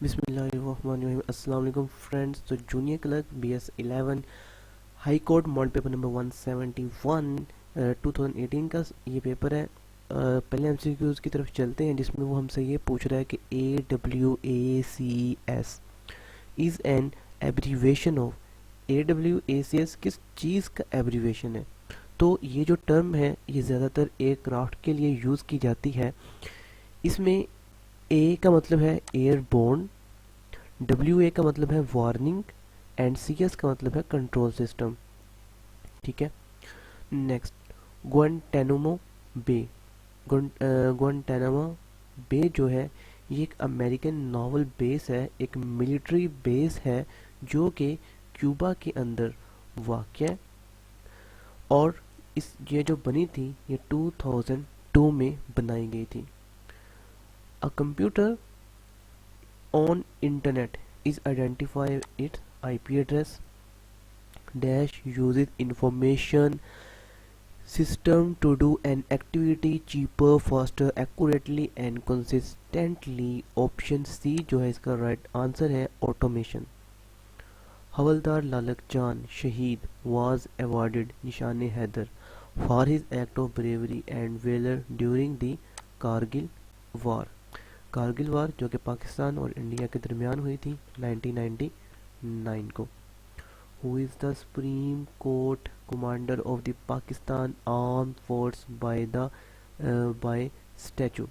बिस्मिल्लाहिर्रहमानिर्रहीम। अस्सलाम वालेकुम फ्रेंड्स। तो junior clerk BS 11 high court model paper number 171 2018 का ये पेपर है। पहले MCQs की तरफ चलते हैं, जिसमें वो हमसे ये पूछ रहा है कि AWACS is an abbreviation of. AWACS किस चीज़ का एब्रीवेशन है? तो ये जो टर्म है ये ज़्यादातर एयरक्राफ्ट के लिए यूज़ की जाती है। इसमें A का मतलब है एयरबोर्न, WA का मतलब है वार्निंग एंड CS का मतलब है कंट्रोल सिस्टम। ठीक है। नेक्स्ट, गुआंटानामो बे। गुआंटानामो बे जो है ये एक अमेरिकन नावल बेस है, एक मिलिट्री बेस है जो कि क्यूबा के अंदर वाक़ है। और ये जो बनी थी ये 2002 में बनाई गई थी। A computer on internet is identify its IP address dash uses information system to do an activity cheaper, faster, accurately and consistently। Option C जो है इसका राइट आंसर है ऑटोमेशन। हवलदार लालक जान शहीद was awarded निशान Haider for his act of bravery and valor during the Kargil war। Kargil वार जो कि पाकिस्तान और इंडिया के दरमियान हुई थी 1999 को। Who is the supreme court commander of the Pakistan arm force by statue?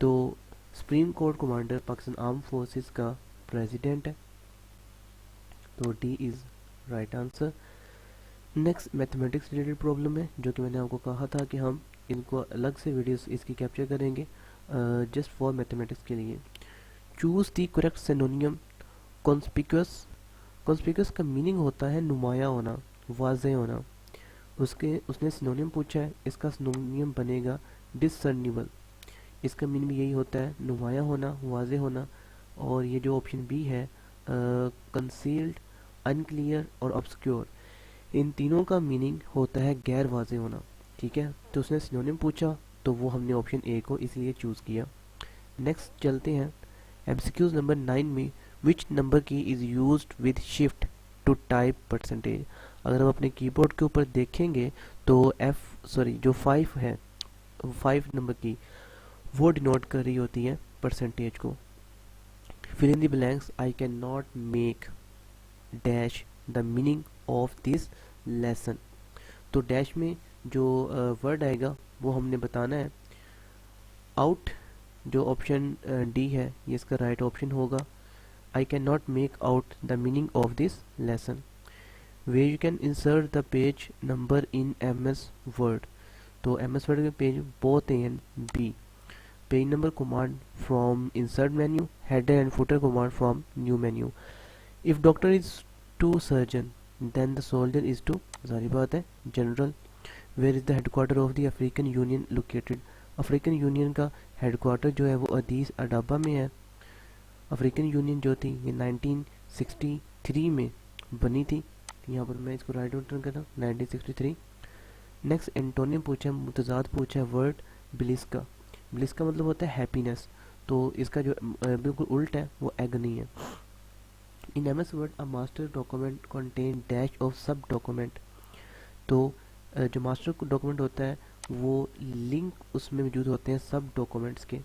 तो supreme court commander Pakistan arm forces का प्रेसिडेंट है, तो D is right answer. Next mathematics related problem है, जो कि मैंने आपको कहा था कि हम इनको अलग से वीडियोस इसकी कैप्चर करेंगे जस्ट फॉर मैथमेटिक्स के लिए। Choose the correct सिनोनियम conspicuous. Conspicuous का मीनिंग होता है नुमाया होना, वाज़ेह होना। उसने सिनोनियम पूछा है, इसका सिनोनियम बनेगा डिसर्निबल। इसका मीनिंग यही होता है नुमाया होना, वाज़ेह होना। और ये जो ऑप्शन बी है कंसील्ड, अनक्लियर और ऑब्सक्योर, इन तीनों का मीनिंग होता है गैर वाज़ेह होना। ठीक है, तो उसने सिनोनिम पूछा तो वो हमने ऑप्शन ए को इसलिए चूज़ किया। नेक्स्ट चलते हैं MCQs नंबर 9 में which number key is used with shift to type percentage. अगर हम अपने कीबोर्ड के ऊपर देखेंगे तो जो 5 है, 5 नंबर की वो डिनोट कर रही होती है परसेंटेज को। Fill in the blanks. I can not make dash the meaning of this lesson. तो डैश में जो वर्ड आएगा वो हमने बताना है। आउट जो ऑप्शन डी है ये इसका राइट ऑप्शन होगा। I can not make out the meaning of this lesson. Way you can insert the page number in MS word. तो MS वर्ड के page both A and B. Page number command from insert menu, header and footer command from new menu. If doctor is to surgeon then the soldier is to, सारी बात है, general. Where is the headquarter of the African Union located. African union का headquarter जो है वो अदीस अडाबा में है। African union जो थी ये 1963 में बनी थी। यहाँ पर मैं इसको राइट आउट कर रहा हूँ 1963। नेक्स्ट एंटोनियम पूछा है, मुतजाद पूछा है वर्ड ब्लिस्का। ब्लिस्का मतलब होता है हैप्पीनेस, तो इसका जो बिल्कुल उल्ट है वो एगनी है। In MS word a master document contain dash of सब डॉक्यूमेंट। तो जो मास्टर डॉक्यूमेंट होता है वो लिंक उसमें मौजूद होते हैं सब डॉक्यूमेंट्स के।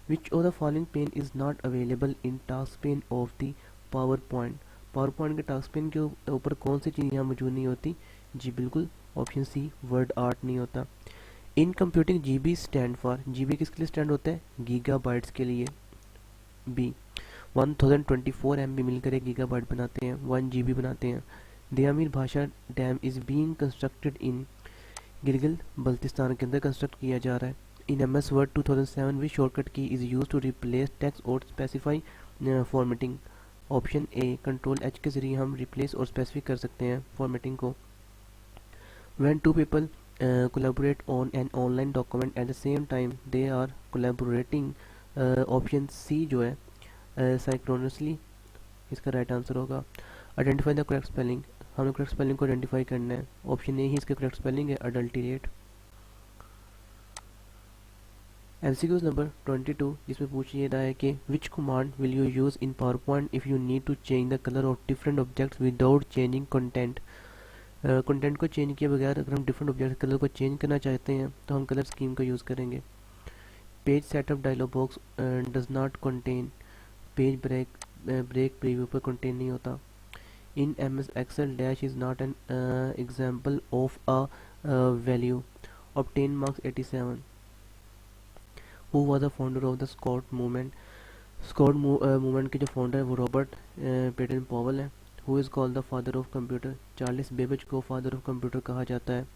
Which of the following pane is not available in task pane of the PowerPoint. PowerPoint के टास्क पेन के ऊपर कौन सी चीज़ यहाँ मौजूद नहीं होती? जी बिल्कुल, ऑप्शन सी वर्ड आर्ट नहीं होता। In computing GB stand for. GB किसके लिए स्टैंड होता है? गीगाबाइट्स के लिए। बी 1024 MB मिलकर एक गीगाबाइट बनाते हैं, 1 GB बनाते हैं। Diamer Bhasha dam is being constructed in. Gilgit Baltistan के अंदर कंस्ट्रक्ट किया जा रहा है। In MS Word 2007 which shortcut key is use to replace text और specify formatting. Option A Ctrl+H के जरिए हम रिप्लेस और स्पेसिफाई कर सकते हैं फॉर्मेटिंग को। When two people collaborate on an online document at the same time they are collaborating. Option C जो है साइक्रोनसली, इसका राइट आंसर होगा। Identify the correct spelling. हमें करेक्ट स्पेलिंग को आइडेंटिफाई करना है। ऑप्शन ए ही इसका करेक्ट स्पेलिंग है अडल्टीरेट। MCQs नंबर 22 जिसमें पूछ ये रहा है कि which command will you use in PowerPoint if you need to change the colour of different objects without changing content. Content को चेंज किए बगैर अगर हम डिफरेंट ऑब्जेक्ट कलर को चेंज करना चाहते हैं तो हम कलर स्कीम का यूज़ करेंगे। Page setup dialog box does not contain, page break preview पर कंटेन नहीं होता। In MS Excel dash is not an example of a value. Obtain marks 87. Who was the founder of the Scott movement? Scott movement के जो founder है वो Robert Paton Powell है। Who is called the father of computer? Charles Babbage को father of computer कहा जाता है।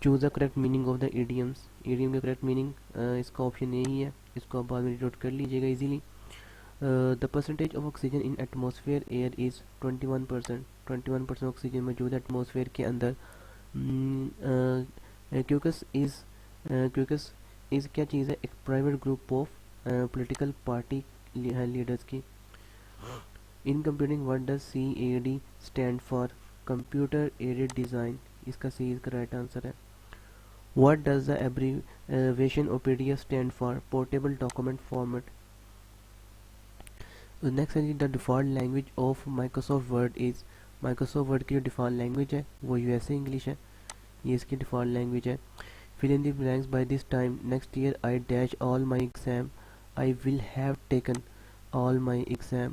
Choose the correct meaning of the idioms. Idiom का करेक्ट मीनिंग इसका ऑप्शन यही है, इसको आप बाद में नोट कर लीजिएगा easily. The percentage of oxygen in atmosphere air is 21%। 21% oxygen मौजूद है एटमॉस्फेयर के अंदर। क्यूकस इज़ क्या चीज़ है? एक private group of political party leaders की। In computing what does CAD stand for? Computer aided design. इसका सी इसका राइट आंसर है। What does the abbreviation of PDF stand for? Portable document format. Next है the default language of Microsoft Word is. Microsoft Word की जो default language है वो USA English है, ये इसकी डिफ़ॉल्ट लैंग्वेज है। Fill in the blanks by this time next year I dash all my exam, I will have taken all my exam.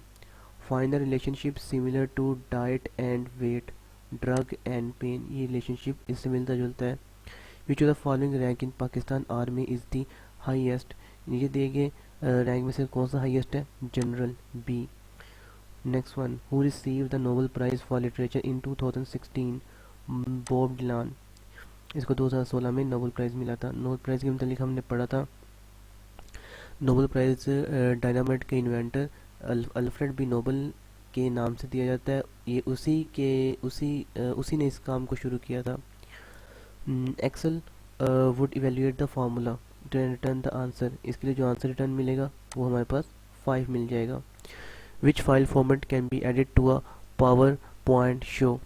Find the relationship similar to diet and weight, drug and pain. ये relationship इससे मिलता जुलता है। Which of the following rank in Pakistan Army is the highest? नीचे दिए गए rank में से कौन सा हाईएस्ट है? General B। Next one, who receive the Nobel prize for literature in 2016? Bob Dylan. इसको 2016 में नोबेल प्राइज़ मिला था। नोबेल प्राइज़ के मतलब हमने पढ़ा था। नोबेल प्राइज़ डायनामाइट के इन्वेंटर अल्फ्रेड बी नोबेल के नाम से दिया जाता है। ये उसी ने इस काम को शुरू किया था। Excel would evaluate the formula to return the answer. इसके लिए जो आंसर रिटर्न मिलेगा वो हमारे पास 5 मिल जाएगा। Which file format can be added to a PowerPoint show?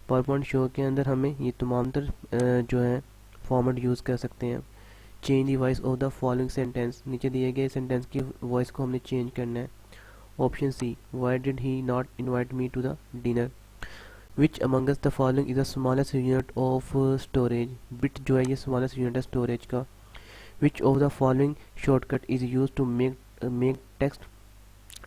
PowerPoint show के अंदर हमें ये तमाम जो है फॉर्मेट यूज़ कर सकते हैं। Change the voice of the following sentence. नीचे दिए गए सेंटेंस की वॉइस को हमने चेंज करना है। Option C, why did he not invite me to the dinner. Which amongst the following is the smallest unit of storage? Bit जो है ये स्मॉलेस्ट यूनिट है स्टोरेज का। Which of the following shortcut is use to make text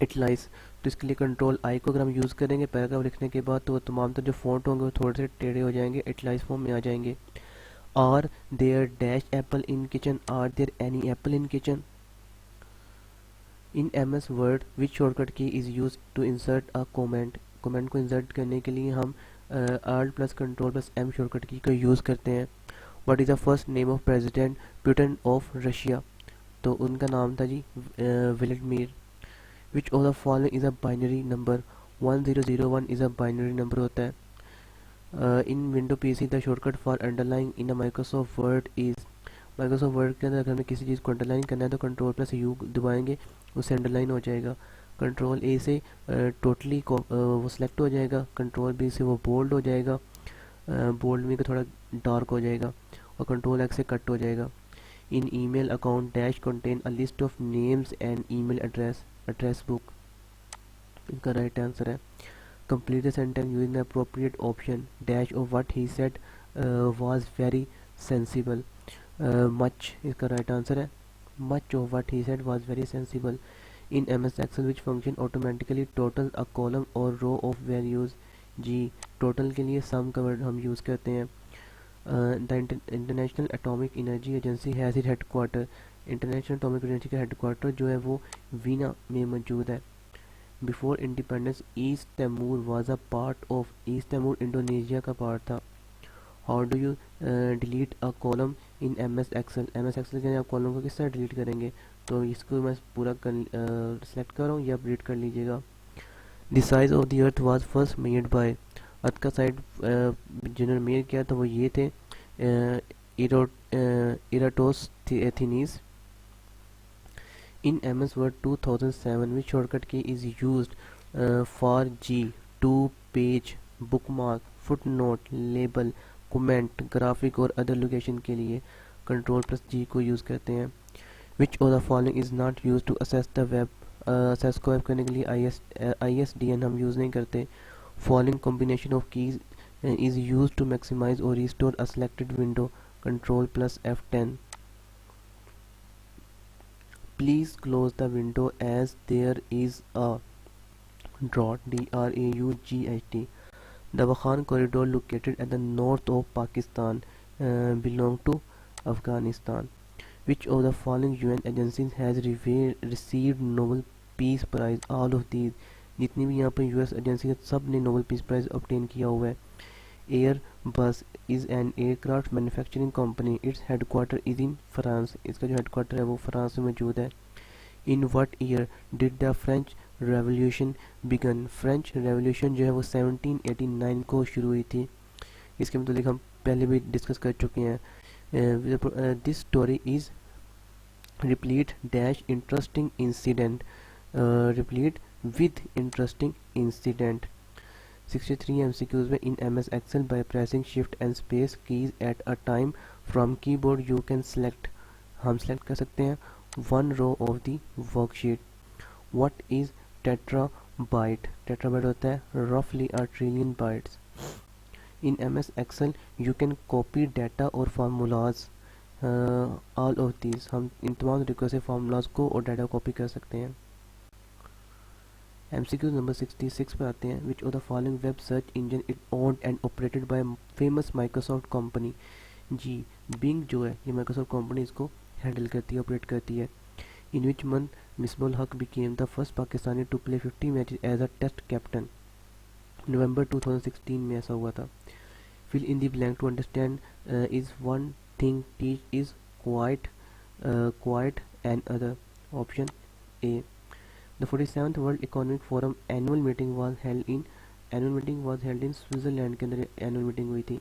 italicise? तो इसके लिए control I को अगर हम यूज़ करेंगे पैराग्राफ लिखने के बाद तो वो तमाम जो फॉन्ट होंगे वो थोड़े से टेढ़े हो जाएंगे, इटलाइज फॉर्म में आ जाएंगे। Are there dash apple in kitchen? Are there any apple in kitchen? In MS Word, which shortcut key is used to insert a comment? Comment को इंसर्ट करने के लिए हम Alt plus Control plus M shortcut की का use करते हैं। What is the first name of President Putin of Russia? तो उनका नाम था जी Vladimir. Which of the following is a binary number? 1001 is a binary number होता है। इन window PC the shortcut for underline in Microsoft Word is. Microsoft word के अंदर अगर हमें किसी चीज़ को अंडरलाइन करना है तो कंट्रोल प्लस U दबाएंगे, उससे अंडरलाइन हो जाएगा। कंट्रोल A से टोटली वो सिलेक्ट हो जाएगा, कंट्रोल B से वो बोल्ड हो जाएगा, बोल्ड में थोड़ा डार्क हो जाएगा, और कंट्रोल X से कट हो जाएगा। In email account dash contain a list of names and email address book. इनका राइट आंसर है। Complete the sentence using the appropriate option. Dash of what he said was very sensible. Much इसका right answer है। Much of what he said was very sensible. In MS Excel, which function automatically totals a column or row of values? G. Total के लिए sum का word हम use करते हैं। The International Atomic Energy Agency has its headquarter. International Atomic Energy का headquarter जो है वो वीना में मौजूद है। Before independence, East Timor was a part of East Timor Indonesia का पार्ट था। How do you delete a column in MS Excel? MS Excel के अंदर आप कॉलम को किस तरह डिलीट करेंगे? तो इसको मैं पूरा सेलेक्ट कर रहा हूँ, या आप रीड कर लीजिएगा। The size of the earth was first made by। अर्थ का साइड जिन्होंने मेड किया था वो ये थे इराटोस्थेनीज। In MS Word 2007, which shortcut key is used for G, to page, bookmark, footnote, label, comment, graphic और other location के लिए? कंट्रोल प्लस G को यूज़ करते हैं। Which of the following is not use to access the web. Access को web करने के लिए ISDN हम यूज़ नहीं करते। Following combination of keys is used to maximize or restore a selected window. Control plus F10. Please close the window as there is a DRAUGHT. The Wakhan corridor located at the north of Pakistan belong to Afghanistan. Which of the following UN agencies has received Nobel Peace Prize? All of these, जितनी भी यहाँ पर US agency है सब ने Nobel peace prize obtain किया हुआ है। Airbus is an aircraft manufacturing company. Its headquarter is in France. इसका जो हेडक्वार्टर है वो फ्रांस में मौजूद है। In what year did the French Revolution begin? French Revolution जो है वो 1789 को शुरू हुई थी। इसके मतलब हम पहले भी डिस्कस कर चुके हैं। This story is replete dash interesting incident. Replete with interesting incident. 63 MCQs में in MS Excel by pressing shift and space keys at a time from keyboard you can select, हम select कर सकते हैं one row of the worksheet. What is tetrabyte? Tetrabyte होता है roughly a trillion bytes. In MS Excel you can copy data or formulas. All of these, हम इन तमाम तरीक़ों से formulas को और data कॉपी कर सकते हैं। MCQ नंबर 66 पे आते हैं। Which of the following web search engine it owned and operated by famous Microsoft company? जी, बिंग जो है ये माइक्रोसॉफ्ट कंपनी इसको हैंडल करती है, ऑपरेट करती है। इन विच month Misbah Haq became the first Pakistani to play 50 matches as a test captain? नवंबर 2016 में ऐसा हुआ था। Fill in the blank to understand is one thing teach is quite and other. Option A. The 47th World Economic Forum annual meeting was held in Switzerland के अंदर annual meeting हुई थी।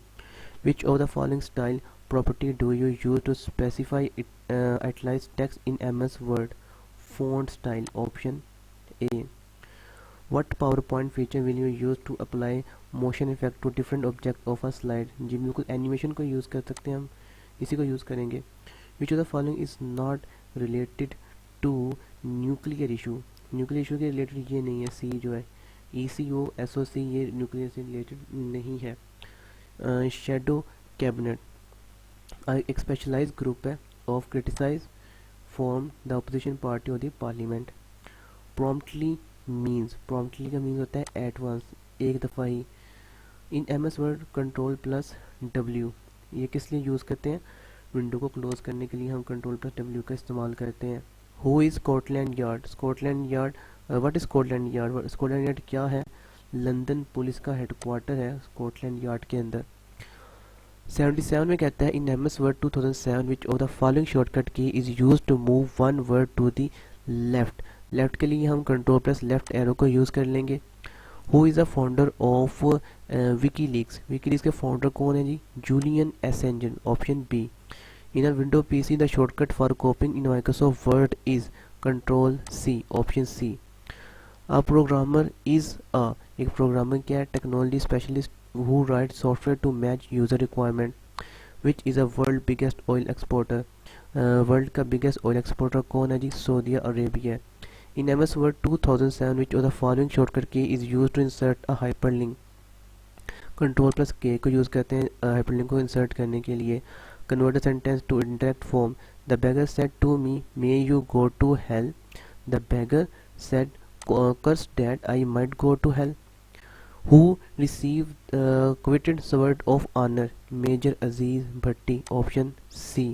Which of the following style property do you use to specify italicized text in MS Word? Font style. Option A. What PowerPoint feature will you use to apply motion effect to different objects of a slide? जी बिल्कुल animation को use कर सकते हैं हम, इसी को use करेंगे। Which of the following is not related to nuclear issue? Nuclear issue के रिलेटेड ये नहीं है। सी जो है ECO SOC ये न्यूक्लियर से रिलेटेड नहीं है। शेडो कैबिनेट एक स्पेशलाइज्ड ग्रुप है of criticise form the opposition party of the parliament. Promptly का मीन्स होता है एट वंस, एक दफ़ा ही। In MS word control plus W ये किस लिए यूज़ करते हैं? विंडो को क्लोज करने के लिए हम कंट्रोल प्लस W का इस्तेमाल करते हैं। Who is Scotland Yard? Scotland Yard, what is Scotland Yard? Scotland Yard क्या है? लंदन पुलिस का हेडक्वार्टर है स्कॉटलैंड यार्ड के अंदर। 77 में कहता है in MS Word 2007 which of the following shortcut key is used to move one word to the left? Left के लिए हम कंट्रोल प्लस लेफ्ट एरो को यूज़ कर लेंगे। Who is the founder of WikiLeaks? WikiLeaks के founder कौन है जी? Julian Assange. Option B. In a Windows PC, the shortcut for copying in Microsoft Word is Control C. Option C. A programmer is एक programmer क्या है? Technology specialist who writes software to match user requirement. Which is a world biggest oil exporter? World का biggest oil exporter कौन है जी? Saudi Arabia. In MS Word 2007, which of the following shortcut key is used to insert a hyperlink? Control plus K को use करते हैं hyperlink को insert करने के लिए। Convert a sentence to indirect form. The beggar said to me, "May you go to hell." The beggar said, "Curse that I might go to hell." Who received quitted sword of honor? Major Aziz Bhatti. Option C.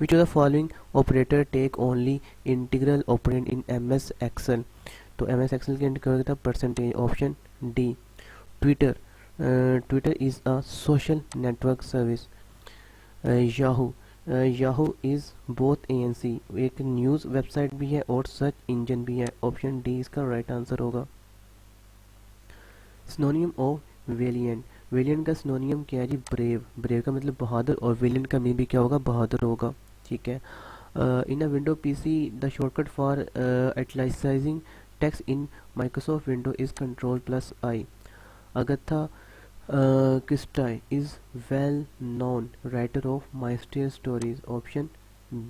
Which of the following operator take only integral operand in MS Excel? तो MS Excel के integral का percentage. Option D. Twitter. Twitter is a social network service. Yahoo is both ANC, एक news website भी है और search engine भी है। Option D इसका राइट आंसर होगा। सिनोनियम ऑफ वेलिएंट। वेलिएंट का सिनोनियम क्या है जी? ब्रेव का मतलब बहादुर और वेलिएंट का मीन भी क्या होगा? बहादुर होगा। ठीक है। In a window PC the shortcut for italicising text in Microsoft window is control plus I. Agatha Christie is well known writer of mysterious stories. Option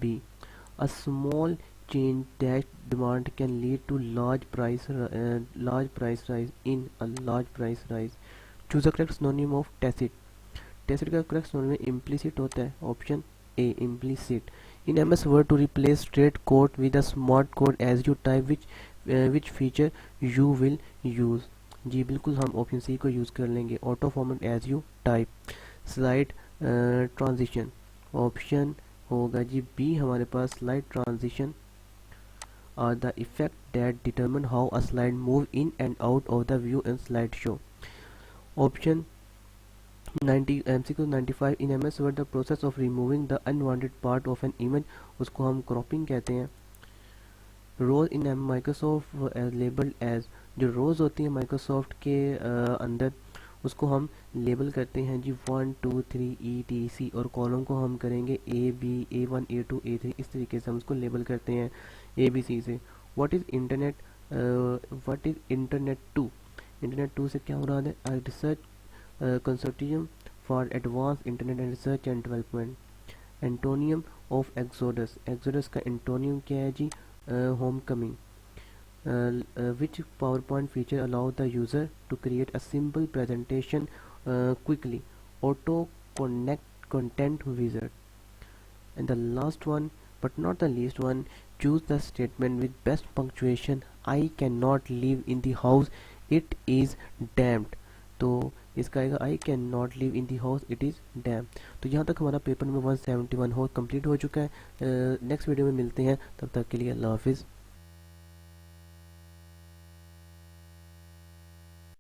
B. A small change that demand can lead to large price rise in a large price rise. Choose the correct synonym of tacit. tacit का correct synonym implicit होता है. Option A, implicit. In MS Word, to replace straight quote with a smart quote as you type, which feature you will use. जी बिल्कुल हम option C को use कर लेंगे. Auto format as you type. Slide transition. Option होगा जी B हमारे पास. Slide transition are the effect that determine how a slide move in and out of the view in slideshow. Option 90 MCQ 95. In MS Word, the process of removing the unwanted part of an image, उसको हम cropping कहते हैं. रोज in Microsoft labelled as. जो रोज होती है Microsoft के अंदर, उसको हम लेबल करते हैं जी 1 2 3 ETC, और कॉलम को हम करेंगे A B A1 A2 A3. इस तरीके से हम उसको लेबल करते हैं ABC से. What is internet. What is internet 2. Internet 2 से क्या हो रहा है. Research consortium for advance internet and research and development. Antonym of exodus. Exodus का एंटोनियम क्या है जी. Home coming. Which PowerPoint feature allow the user to create a simple presentation quickly. Auto connect content wizard. And the last one, but not the least one, choose the statement with best punctuation. I cannot live in the house, it is damned. तो इसका आएगा I cannot live in the house, it is damned. तो यहाँ तक हमारा paper number 171 complete हो चुका है. नेक्स्ट वीडियो में मिलते हैं, तब तक के लिए अल्लाह हाफिज़.